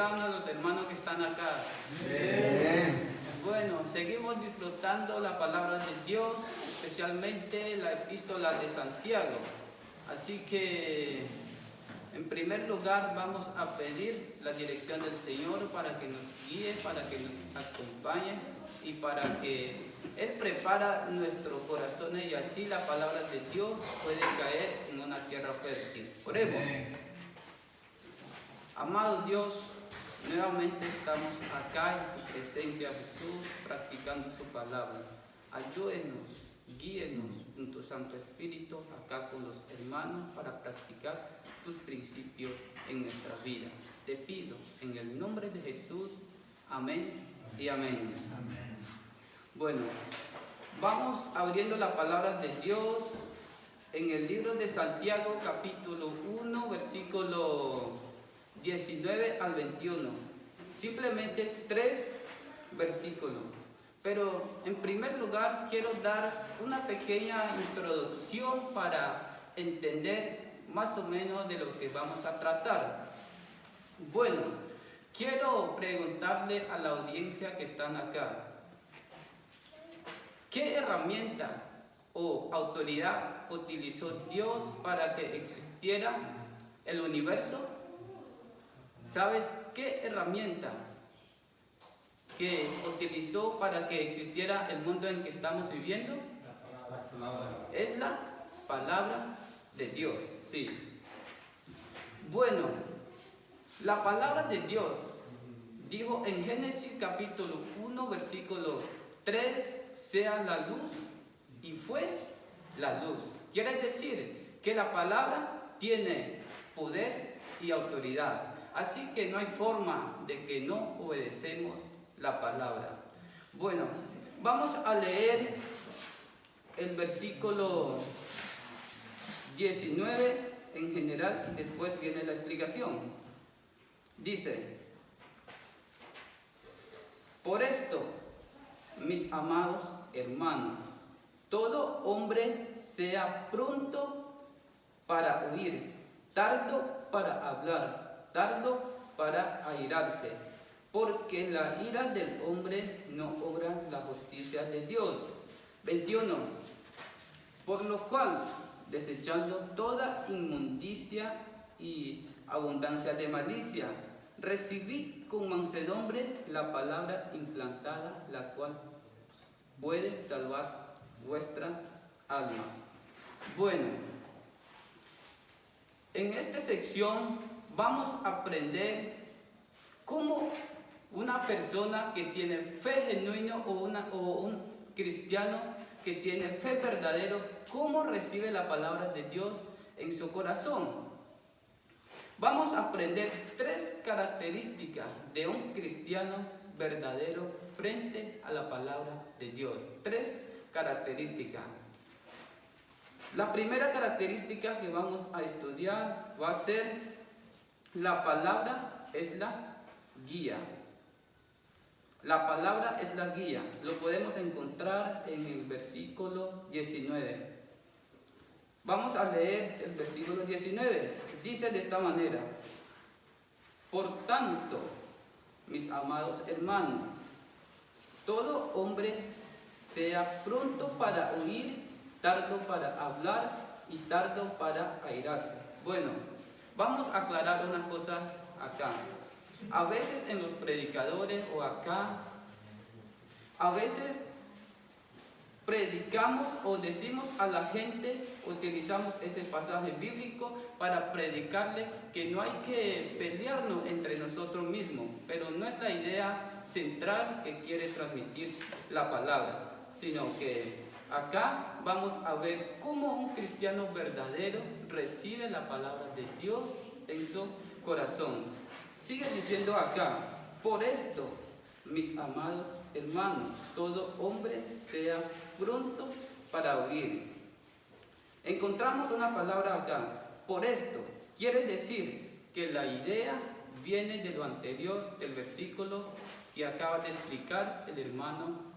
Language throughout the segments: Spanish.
están a los hermanos que están acá? Bien. Bueno, seguimos disfrutando la palabra de Dios, especialmente la epístola de Santiago. Así que, en primer lugar, vamos a pedir la dirección del Señor para que nos guíe, para que nos acompañe y para que Él prepara nuestros corazones y así la palabra de Dios puede caer en una tierra fértil. Oremos. Amado Dios, nuevamente estamos acá en tu presencia, Jesús, practicando su palabra. Ayúdenos, guíenos en tu Santo Espíritu acá con los hermanos para practicar tus principios en nuestra vida. Te pido en el nombre de Jesús, amén y amén. Amén. Bueno, vamos abriendo la palabra de Dios en el libro de Santiago, capítulo 1, versículo 19 al 21. Simplemente 3 versículos. Pero en primer lugar quiero dar una pequeña introducción para entender más o menos de lo que vamos a tratar. Bueno, quiero preguntarle a la audiencia que están acá, ¿qué herramienta o autoridad utilizó Dios para que existiera el universo? ¿Sabes qué herramienta que utilizó para que existiera el mundo en que estamos viviendo? Es la palabra de Dios, sí. Bueno, la palabra de Dios dijo en Génesis capítulo 1, versículo 3, sea la luz, y fue la luz. Quiere decir que la palabra tiene poder y autoridad. Así que no hay forma de que no obedecemos la palabra. Bueno, vamos a leer el versículo 19 en general y después viene la explicación. Dice: por esto, mis amados hermanos, todo hombre sea pronto para oír, tardo para hablar, tardo para airarse, porque la ira del hombre no obra la justicia de Dios. 21. Por lo cual, desechando toda inmundicia y abundancia de malicia, recibid con mansedumbre la palabra implantada, la cual puede salvar vuestra alma. Bueno, en esta sección vamos a aprender cómo una persona que tiene fe genuina o un cristiano que tiene fe verdadero, cómo recibe la palabra de Dios en su corazón. Vamos a aprender 3 características de un cristiano verdadero frente a la palabra de Dios. 3 características. La primera característica que vamos a estudiar va a ser: la palabra es la guía. La palabra es la guía. Lo podemos encontrar en el versículo 19. Vamos a leer el versículo 19. Dice de esta manera: por tanto, mis amados hermanos, todo hombre sea pronto para oír, tardo para hablar y tardo para airarse. Bueno, vamos a aclarar una cosa acá. A veces en los predicadores o acá, a veces predicamos o decimos a la gente, utilizamos ese pasaje bíblico para predicarle que no hay que pelearnos entre nosotros mismos, pero no es la idea central que quiere transmitir la palabra, sino que acá vamos a ver cómo un cristiano verdadero recibe la palabra de Dios en su corazón. Sigue diciendo acá: por esto, mis amados hermanos, todo hombre sea pronto para oír. Encontramos una palabra acá, por esto. Quiere decir que la idea viene de lo anterior, del versículo que acaba de explicar el hermano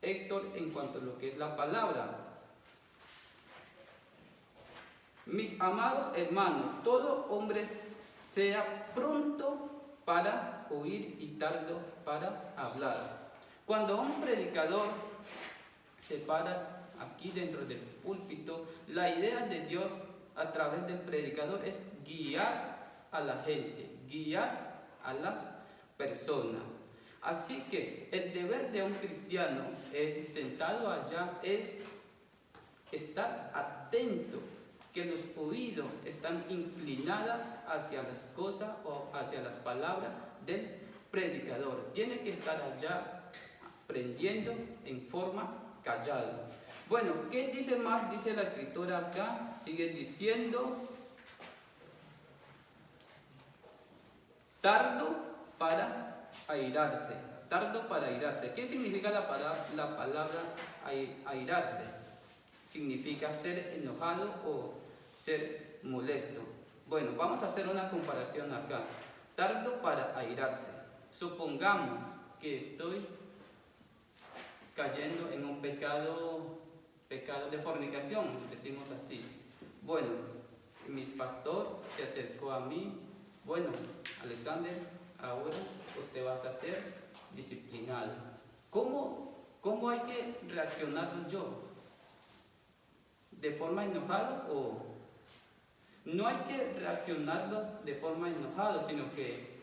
Héctor en cuanto a lo que es la palabra. Mis amados hermanos, todo hombre sea pronto para oír y tardo para hablar. Cuando un predicador se para aquí dentro del púlpito, la idea de Dios a través del predicador es guiar a la gente, guiar a las personas. Así que el deber de un cristiano es, sentado allá, es estar atento, que los oídos están inclinados hacia las cosas o hacia las palabras del predicador. Tiene que estar allá aprendiendo en forma callada. Bueno, ¿qué dice más? Dice la escritora acá, sigue diciendo, tardo para airarse. Tardo para airarse. ¿Qué significa la palabra airarse? Significa ser enojado o ser molesto. Bueno, vamos a hacer una comparación acá. Tardo para airarse. Supongamos que estoy cayendo en un pecado de fornicación, decimos así. Bueno, mi pastor se acercó a mí. Bueno, Alexander, ahora usted va a ser disciplinado. ¿Cómo hay que reaccionar yo? ¿De forma enojada o...? No hay que reaccionarlo de forma enojada, sino que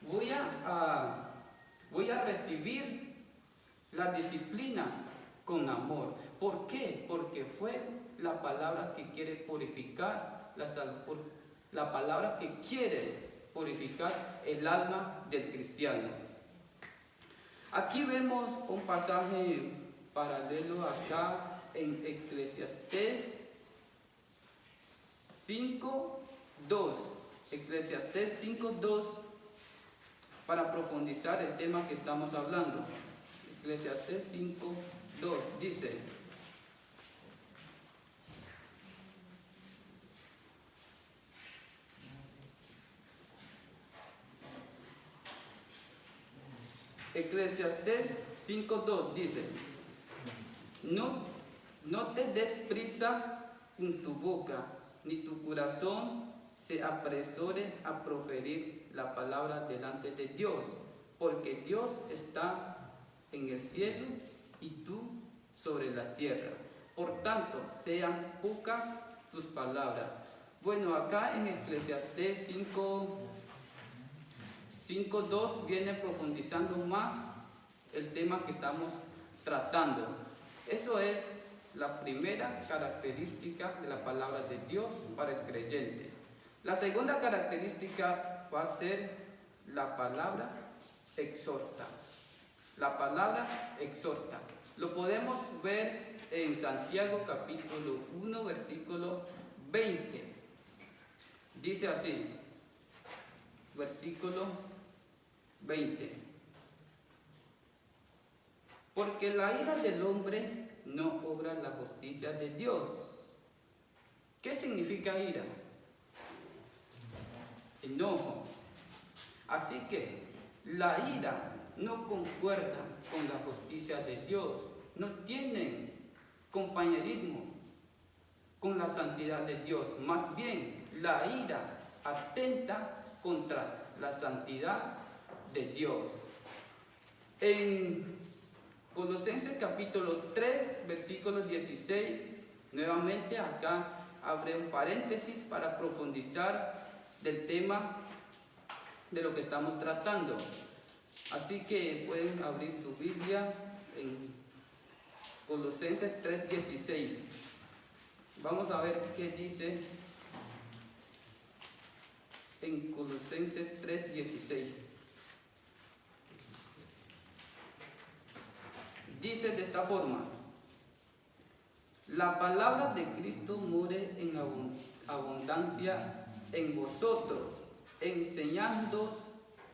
voy a recibir la disciplina con amor. ¿Por qué? Porque fue la palabra que quiere purificar la palabra que quiere purificar el alma del cristiano. Aquí vemos un pasaje paralelo acá en Eclesiastés 5:2. Eclesiastés 5:2, para profundizar el tema que estamos hablando. Eclesiastés 5:2 dice: Eclesiastés 5:2 dice: no te des prisa en tu boca, ni tu corazón se apresure a proferir la palabra delante de Dios, porque Dios está en el cielo y tú sobre la tierra. Por tanto, sean pocas tus palabras. Bueno, acá en Eclesiastés 5:2 viene profundizando más el tema que estamos tratando. Eso es la primera característica de la palabra de Dios para el creyente. La segunda característica va a ser la palabra exhorta. La palabra exhorta. Lo podemos ver en Santiago capítulo 1, versículo 20. Dice así, versículo 20. Porque la ira del hombre no obra la justicia de Dios. ¿Qué significa ira? Enojo. Así que la ira no concuerda con la justicia de Dios, no tienen compañerismo con la santidad de Dios. Más bien, la ira atenta contra la santidad de Dios. En Colosenses capítulo 3, versículo 16, nuevamente acá abre un paréntesis para profundizar del tema de lo que estamos tratando. Así que pueden abrir su Biblia en Colosenses 3:16. Vamos a ver qué dice en Colosenses 3:16. Dice de esta forma: la palabra de Cristo more en abundancia en vosotros, enseñándoos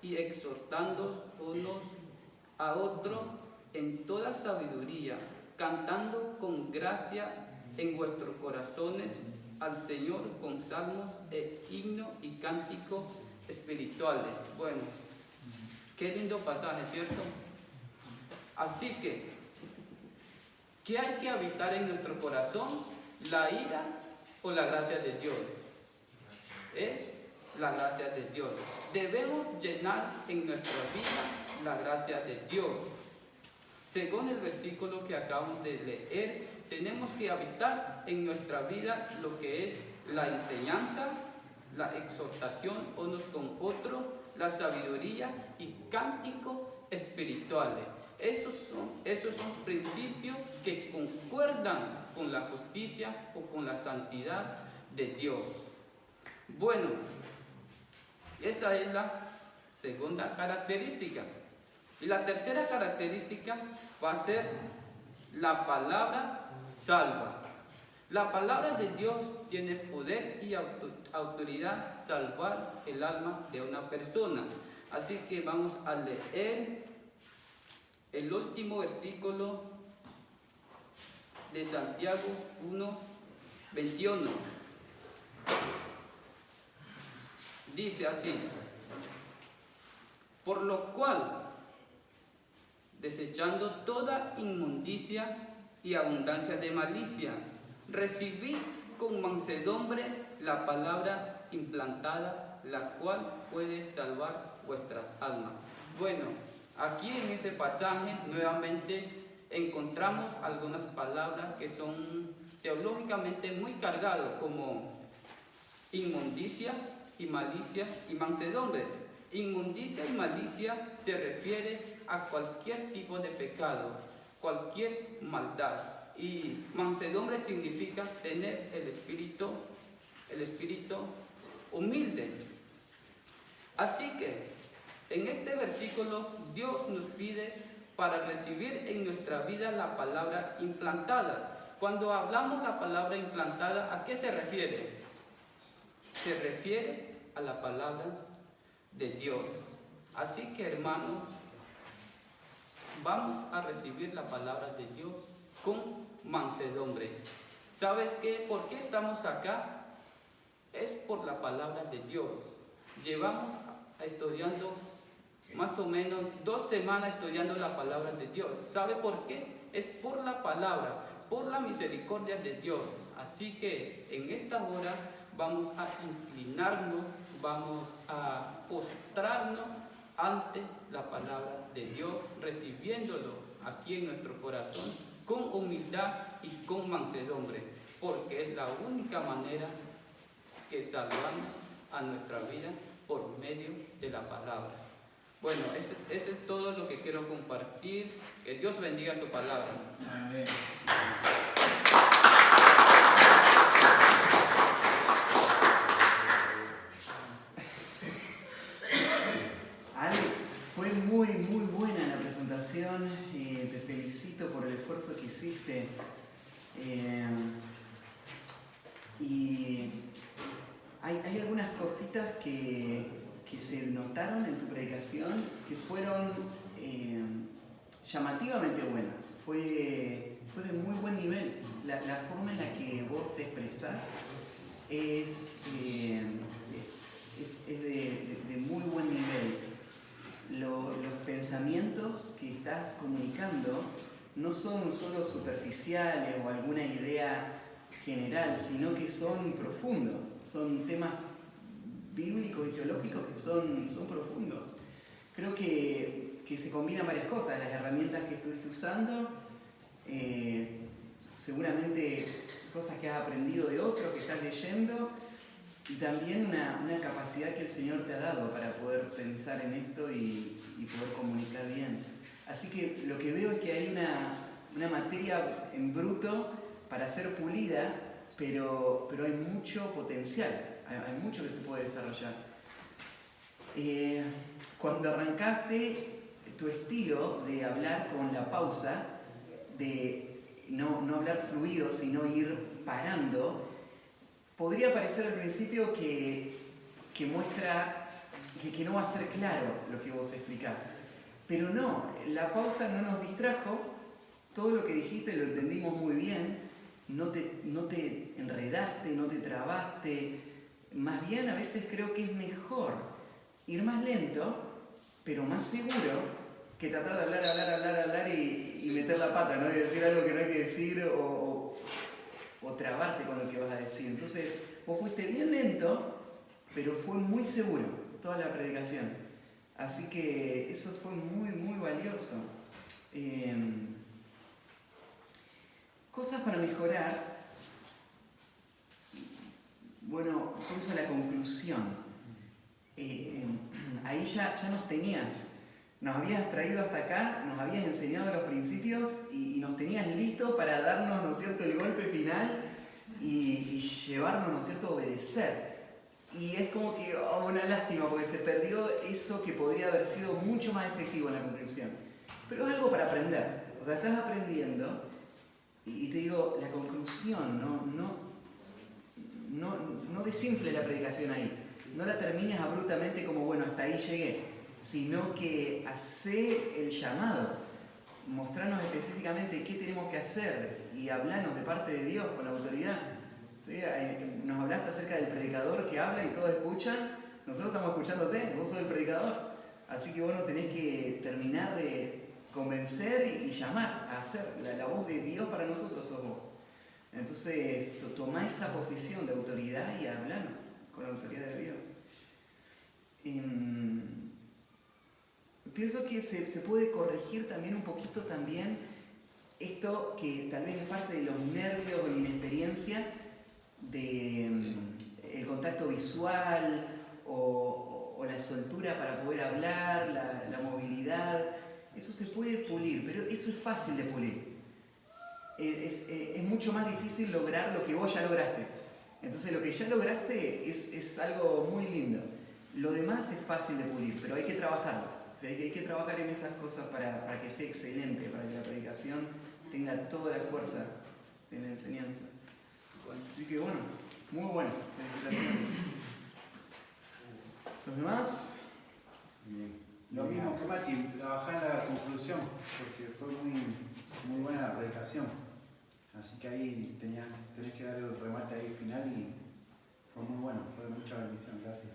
y exhortándoos unos a otros en toda sabiduría, cantando con gracia en vuestros corazones al Señor con salmos e himnos y cánticos espirituales. Bueno, qué lindo pasaje, ¿cierto? Así que, ¿qué hay que habitar en nuestro corazón? ¿La ira o la gracia de Dios? Es la gracia de Dios. Debemos llenar en nuestra vida la gracia de Dios. Según el versículo que acabamos de leer, tenemos que habitar en nuestra vida lo que es la enseñanza, la exhortación unos con otros, la sabiduría y cánticos espirituales. Esos son principios que concuerdan con la justicia o con la santidad de Dios. Bueno, esa es la segunda característica. Y la tercera característica va a ser la palabra salva. La palabra de Dios tiene poder y autoridad salvar el alma de una persona. Así que vamos a leer el último versículo de Santiago 1:21. Dice así: por lo cual, desechando toda inmundicia y abundancia de malicia, recibid con mansedumbre la palabra implantada, la cual puede salvar vuestras almas. Bueno, aquí en ese pasaje nuevamente encontramos algunas palabras que son teológicamente muy cargadas, como inmundicia y malicia y mansedumbre. Inmundicia y malicia se refiere a cualquier tipo de pecado, cualquier maldad. Y mansedumbre significa tener el espíritu humilde. Así que en este versículo Dios nos pide para recibir en nuestra vida la palabra implantada. Cuando hablamos la palabra implantada, ¿a qué se refiere? Se refiere a la palabra de Dios. Así que, hermanos, vamos a recibir la palabra de Dios con mansedumbre. ¿Sabes qué? ¿Por qué estamos acá? Es por la palabra de Dios. Llevamos estudiando más o menos 2 semanas estudiando la palabra de Dios. ¿Sabe por qué? Es por la palabra, por la misericordia de Dios. Así que en esta hora vamos a inclinarnos, vamos a postrarnos ante la palabra de Dios, recibiéndolo aquí en nuestro corazón con humildad y con mansedumbre, porque es la única manera que salvamos a nuestra vida por medio de la palabra. Bueno, ese es todo lo que quiero compartir. Que Dios bendiga su palabra. Amén. Alex, fue muy buena la presentación. Te felicito por el esfuerzo que hiciste. Y hay algunas cositas que se notaron en tu predicación que fueron llamativamente buenas. Fue de muy buen nivel. La forma en la que vos te expresás es de muy buen nivel. Los pensamientos que estás comunicando no son solo superficiales o alguna idea general, sino que son profundos, son temas bíblicos y teológicos que son profundos. Creo que se combinan varias cosas, las herramientas que estuviste usando, seguramente cosas que has aprendido de otros, que estás leyendo, y también una capacidad que el Señor te ha dado para poder pensar en esto y poder comunicar bien. Así que lo que veo es que hay una materia en bruto para ser pulida, pero hay mucho potencial, hay mucho que se puede desarrollar. Cuando arrancaste tu estilo de hablar con la pausa, de no hablar fluido, sino ir parando, podría parecer al principio que muestra que no va a ser claro lo que vos explicás. Pero no, la pausa no nos distrajo, todo lo que dijiste lo entendimos muy bien, no te enredaste, no te trabaste. Más bien a veces creo que es mejor ir más lento, pero más seguro, que tratar de hablar y meter la pata, ¿no? Y decir algo que no hay que decir o trabarte con lo que vas a decir. Entonces, vos fuiste bien lento, pero fue muy seguro toda la predicación. Así que eso fue muy, muy valioso. Cosas para mejorar. Bueno, por eso la conclusión. Ahí ya nos tenías. Nos habías traído hasta acá, nos habías enseñado los principios y nos tenías listos para darnos, ¿no es cierto?, el golpe final y llevarnos, ¿no es cierto?, a obedecer. Y es como que, una lástima, porque se perdió eso que podría haber sido mucho más efectivo en la conclusión. Pero es algo para aprender. O sea, estás aprendiendo y te digo, la conclusión, no desinfles la predicación ahí. No la termines abruptamente como, bueno, hasta ahí llegué. Sino que hace el llamado, mostrarnos específicamente qué tenemos que hacer y hablarnos de parte de Dios con la autoridad. ¿Sí? Nos hablaste acerca del predicador que habla y todos escuchan. Nosotros estamos escuchándote, vos sos el predicador. Así que vos no tenés que terminar de convencer y llamar a hacer la voz de Dios para nosotros sos vos. Entonces, tomá esa posición de autoridad y hablanos con la autoridad de Dios. Pienso que se puede corregir también un poquito también esto que tal vez es parte de los nervios o la inexperiencia el contacto visual o la soltura para poder hablar, la movilidad. Eso se puede pulir, pero eso es fácil de pulir. Es mucho más difícil lograr lo que vos ya lograste. Entonces lo que ya lograste es algo muy lindo. Lo demás es fácil de pulir, pero hay que trabajarlo. O sea, hay que trabajar en estas cosas para que sea excelente, para que la predicación tenga toda la fuerza de la enseñanza. Así que bueno, muy bueno. Felicitaciones. ¿Los demás? Bien. Lo mismo que Mati, trabajar en la conclusión, porque fue muy buena la predicación. Así que ahí tenés que dar el remate ahí final y fue muy bueno, fue de mucha bendición. Gracias.